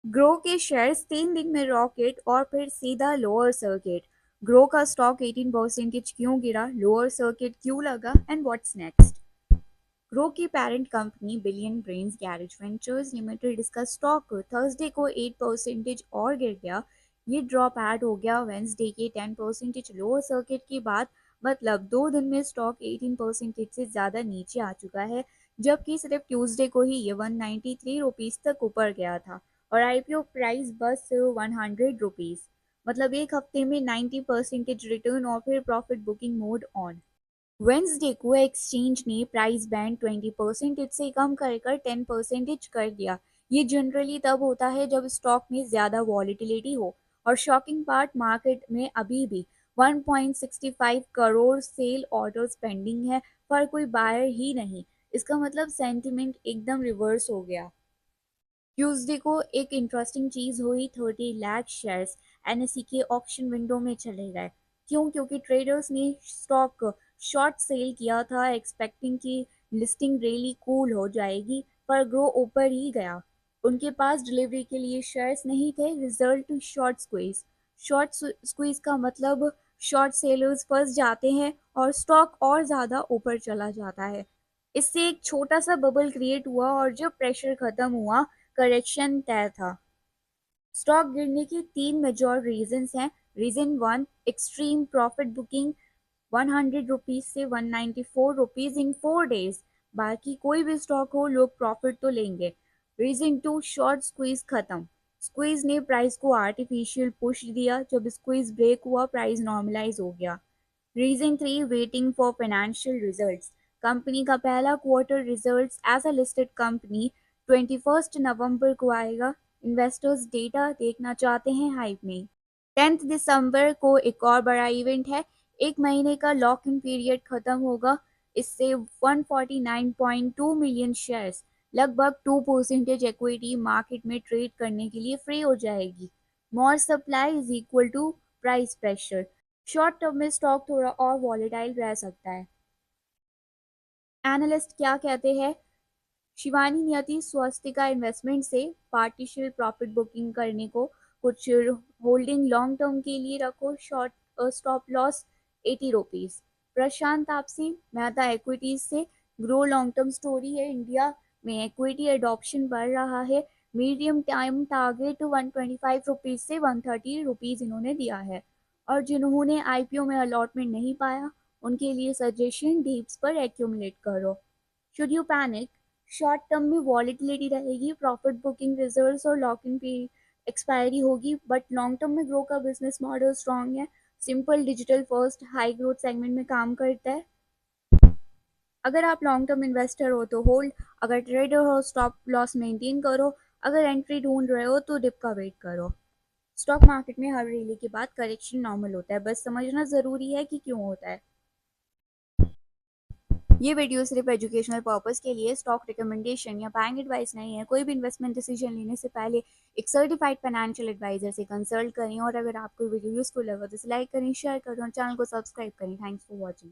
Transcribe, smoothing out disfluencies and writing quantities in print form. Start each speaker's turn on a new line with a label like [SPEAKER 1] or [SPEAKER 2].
[SPEAKER 1] Grow के shares 3 दिन में रॉकेट और फिर सीधा लोअर सर्किट। ग्रो का स्टॉक 18% क्यों गिरा, लोअर सर्किट क्यों लगा एंड व्हाट्स नेक्स्ट। ग्रो की parent company billion brains garage ventures limited, इसका स्टॉक थर्सडे को 8% और गिर गया। ये ड्रॉप ऐड हो गया वेंसडे के 10% लोअर सर्किट के बाद। मतलब 2 दिन में स्टॉक 18% से ज़्यादा नीचे आ चुका है, जबकि सिर्फ ट्यूसडे को ही ये 193 रुपीज़ तक ऊपर गया था और आईपीओ प्राइस बस 100 रुपीज़। मतलब एक हफ्ते में 90% रिटर्न और फिर profit booking mode on. Wednesday को एक्सचेंज ने प्राइस बैंड 20% से कम कर 10% कर दिया। ये जनरली तब होता है जब स्टॉक में ज़्यादा वॉलीटिलिटी हो। और शॉकिंग पार्ट, मार्केट में अभी भी 1.65 करोड़ सेल ऑर्डर्स पेंडिंग है, पर कोई बायर ही नहीं। इसका मतलब सेंटिमेंट एकदम रिवर्स हो गया। ट्यूसडे को एक इंटरेस्टिंग चीज हुई, 30 लाख शेयर्स एनएसई के ऑक्शन विंडो में चले गए। क्यों? क्योंकि ट्रेडर्स ने स्टॉक शॉर्ट सेल किया था, एक्सपेक्टिंग कि लिस्टिंग रैली कूल हो जाएगी, पर ग्रो ऊपर ही गया। उनके पास डिलीवरी के लिए शेयर्स नहीं थे, result short squeeze. Short squeeze का मतलब शॉर्ट सेलर्स फंस जाते हैं और स्टॉक और ज़्यादा ऊपर चला जाता है। इससे एक छोटा सा बबल क्रिएट हुआ और जब प्रेशर खत्म हुआ, करेक्शन तय था। स्टॉक गिरने के 3 मेजर रीजंस हैं। Reason one, extreme profit booking, 100 rupees से 194 रुपीज इन 4 डेज। बाकी कोई भी स्टॉक हो, लोग प्रॉफिट तो लेंगे। रीजन टू, शॉर्ट स्क्वीज खत्म। स्क्वीज ने प्राइस को आर्टिफिशियल पुश दिया, जब स्क्वीज ब्रेक हुआ प्राइस नॉर्मलाइज हो गया। Reason three, waiting for financial results. Company का पहला quarter results as a listed company 21 नवंबर को आएगा। इन्वेस्टर्स डेटा देखना चाहते हैं हाइप में। 10 दिसंबर को एक और बड़ा इवेंट है। एक महीने का लॉक इन पीरियड खत्म होगा। इससे 149.2 मिलियन शेयर्स, लगभग 2% इक्विटी मार्केट में ट्रेड करने के लिए फ्री हो जाएगी। More supply is equal to price pressure. Short term में स्टॉक थोड़ा और वॉलेटाइल रह सकता है। एनालिस्ट क्या कहते हैं? शिवानी नियति स्वास्तिका इन्वेस्टमेंट से पार्टिशियल प्रॉफिट बुकिंग करने को, कुछ होल्डिंग लॉन्ग टर्म के लिए रखो, शॉर्ट स्टॉप लॉस 80 रुपीज। प्रशांत तापसी मेहता इक्विटीज से, ग्रो लॉन्ग टर्म स्टोरी है, इंडिया में इक्विटी एडॉप्शन बढ़ रहा है। मीडियम टाइम टारगेट 125 रुपीज से 130 रुपीज इन्होंने दिया है। और जिन्होंने आईपीओ में अलॉटमेंट नहीं पाया, उनके लिए सजेशन डीप्स पर एक्यूमुलेट करो। Should you panic? Short term में वॉलीटिलिटी रहेगी, प्रॉफिट बुकिंग रिजल्ट्स और लॉक इन पे एक्सपायरी होगी, बट लॉन्ग टर्म में ग्रो का बिजनेस मॉडल स्ट्रॉन्ग है। Simple, digital first, high growth segment में काम करता है। अगर आप लॉन्ग टर्म इन्वेस्टर हो तो होल्ड, अगर ट्रेडर हो स्टॉप लॉस मेंटेन करो, अगर एंट्री ढूंढ रहे हो तो डिप का वेट करो। स्टॉक मार्केट में हर रैली के बाद करेक्शन नॉर्मल होता है, बस समझना जरूरी है कि क्यों होता है। ये वीडियो सिर्फ एजुकेशनल पर्पस के लिए, स्टॉक रिकमेंडेशन या बाइंग एडवाइस नहीं है। कोई भी इन्वेस्टमेंट डिसीजन लेने से पहले एक सर्टिफाइड फाइनेंशियल एडवाइजर से कंसल्ट करें। और अगर आपको वीडियो यूजफुल लगा तो इसे लाइक करें, शेयर करें और चैनल को सब्सक्राइब करें। Thanks for watching.